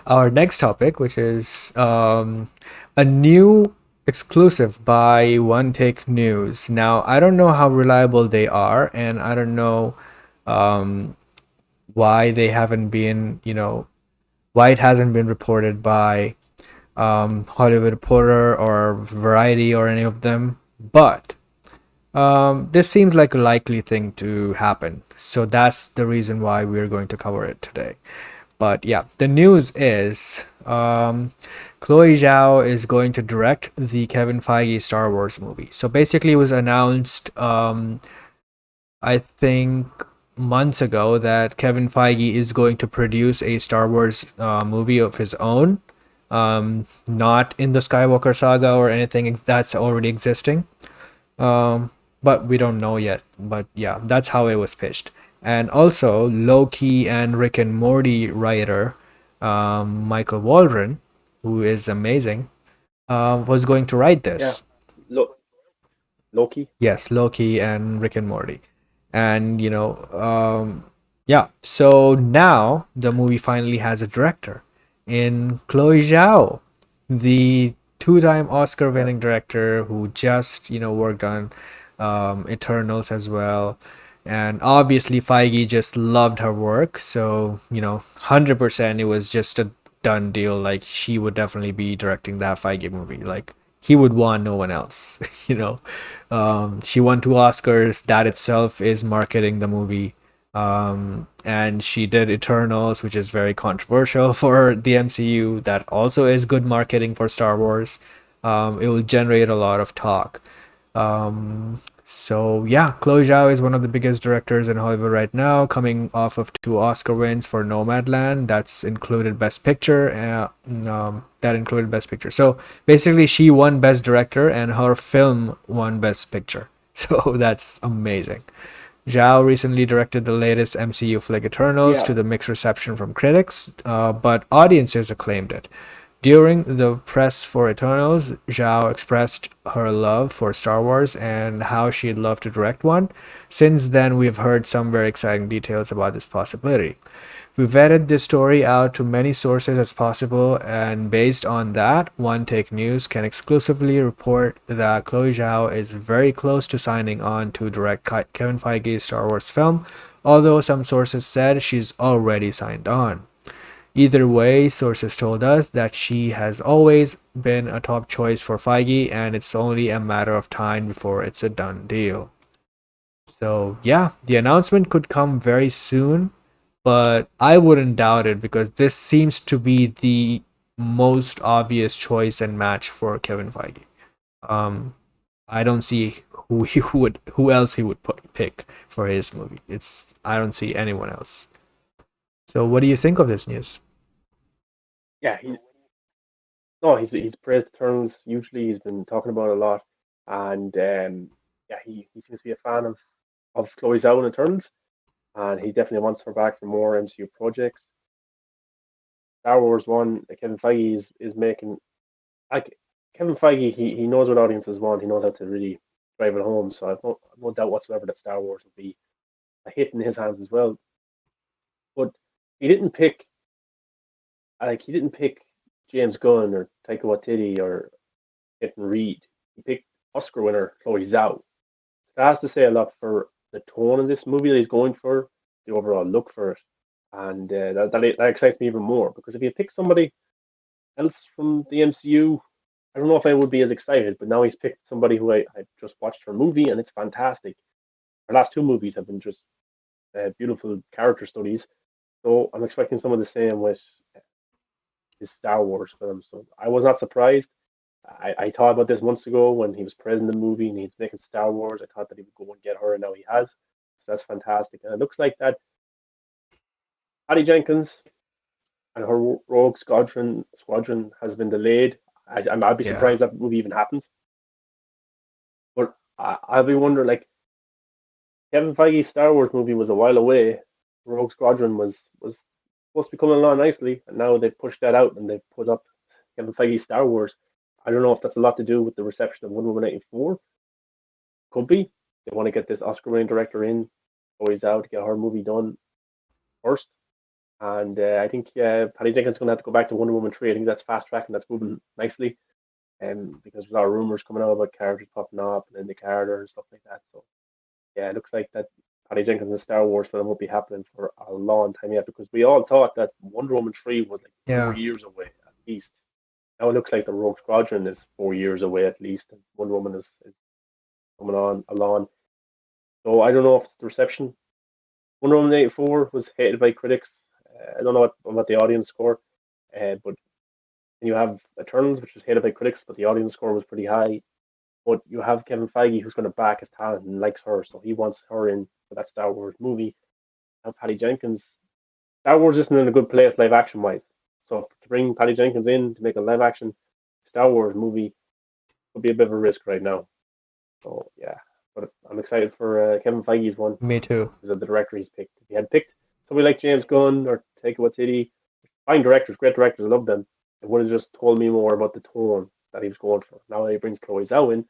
our next topic, which is a new exclusive by One Take News. Now, I don't know how reliable they are, and I don't know um, why they haven't been, why it hasn't been reported by Hollywood Reporter or Variety or any of them. But this seems like a likely thing to happen. So that's the reason why we're going to cover it today. But yeah, the news is Chloe Zhao is going to direct the Kevin Feige Star Wars movie. So basically, it was announced, I think, months ago that Kevin Feige is going to produce a Star Wars movie of his own, not in the Skywalker saga or anything that's already existing. Um, but we don't know yet. But yeah, that's how it was pitched. And also, Loki and Rick and Morty writer Michael Waldron, who is amazing, was going to write Yeah, this. Lo- Loki. Yes, Loki and Rick and Morty. And, yeah, so now the movie finally has a director in Chloe Zhao, the two-time Yeah, Oscar-winning director who just, worked on Eternals as well. And obviously, Feige just loved her work. So, 100% it was just a done deal. Like, she would definitely be directing that Feige movie. Like, he would want no one else, you know. She won two Oscars. That itself is marketing the movie. And she did Eternals, which is very controversial for the MCU. That also is good marketing for Star Wars. It will generate a lot of talk. So yeah, Chloe Zhao is one of the biggest directors in Hollywood right now, coming off of two Oscar wins for Nomadland. That's included Best Picture. That included Best Picture. So basically, she won Best Director, and her film won Best Picture. So that's amazing. Zhao recently directed the latest MCU flick Eternals yeah, to the mixed reception from critics, but audiences acclaimed it. During the press for Eternals, Zhao expressed her love for Star Wars and how she'd love to direct one. Since then, we've heard some very exciting details about this possibility. We vetted this story out to many sources as possible, and based on that, One Take News can exclusively report that Chloe Zhao is very close to signing on to direct Kevin Feige's Star Wars film, although some sources said she's already signed on. Either way, sources told us that she has always been a top choice for Feige, and it's only a matter of time before it's a done deal. So, yeah, the announcement could come very soon, but I wouldn't doubt it because this seems to be the most obvious choice and match for Kevin Feige. Um, I don't see who else he would pick for his movie. I don't see anyone else. So, what do you think of this news? yeah. No, he's praised Eternals. Usually, he's been talking about it a lot, and yeah, he seems to be a fan of Chloe Zhao and Eternals, and he definitely wants her back for more MCU projects. Star Wars one, Kevin Feige is making like Kevin Feige. He knows what audiences want. He knows how to really drive it home. So I've no doubt whatsoever that Star Wars will be a hit in his hands as well. But he didn't pick he didn't pick James Gunn or Taika Waititi or Peyton Reed. He picked Oscar winner Chloe Zhao. That has to say a lot for the tone of this movie that he's going for, the overall look for it, and that excites me even more because if you pick somebody else from the MCU, I don't know if I would be as excited. But now he's picked somebody who I just watched her movie and it's fantastic. Her last two movies have been just beautiful character studies, so I'm expecting some of the same with his Star Wars film. So I was not surprised. I thought about this months ago when he was praising the movie and he's making Star Wars. I thought that he would go and get her, and now he has. So that's fantastic. And it looks like that Patty Jenkins and her Rogue Squadron has been delayed. I'd be Yeah. surprised that movie even happens. But I'll be wondering, like Kevin Feige's Star Wars movie was a while away. Rogue Squadron was supposed to be coming along nicely, and now they've pushed that out and they've put up Kevin Feige's Star Wars. I don't know if that's a lot to do with the reception of Wonder Woman 84. Could be. They want to get this Oscar winning director in, always out to get her movie done first. And I think Patty Jenkins is going to have to go back to Wonder Woman 3. I think that's fast track and that's moving nicely. Because there's a lot of rumors coming out about characters popping up and then the Carter and stuff like that. So yeah, it looks like that Patty Jenkins and Star Wars film won't be happening for a long time yet because we all thought that Wonder Woman 3 was like four Yeah, years away at least. Now it looks like the Rogue Squadron is 4 years away at least, and Wonder Woman is coming on along. So I don't know if it's the reception. Wonder Woman 84 was hated by critics. I don't know what the audience score, but you have Eternals, which was hated by critics, but the audience score was pretty high. But you have Kevin Feige, who's going to back his talent and likes her, so he wants her in for that Star Wars movie. You have Patty Jenkins. Star Wars isn't in a good place live action wise. So to bring Patty Jenkins in to make a live action Star Wars movie would be a bit of a risk right now. So yeah, but I'm excited for Kevin Feige's one me too. because of the director he's picked. If he had picked somebody like James Gunn or Taika Waititi, fine directors, great directors, I love them. It would have just told me more about the tone that he was going for. Now that he brings Chloe Zhao in,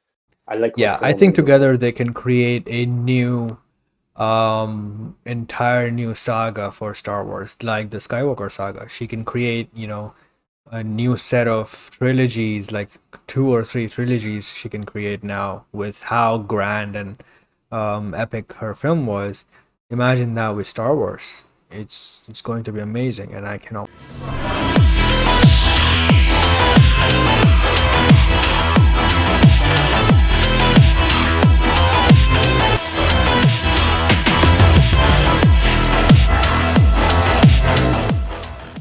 I like her Yeah, I tone a think little bit more. together they can create a new entire new saga for Star Wars, like the Skywalker saga. She can create, a new set of trilogies, like two or three trilogies she can create now with how grand and epic her film was. Imagine that with Star Wars. It's going to be amazing, and I cannot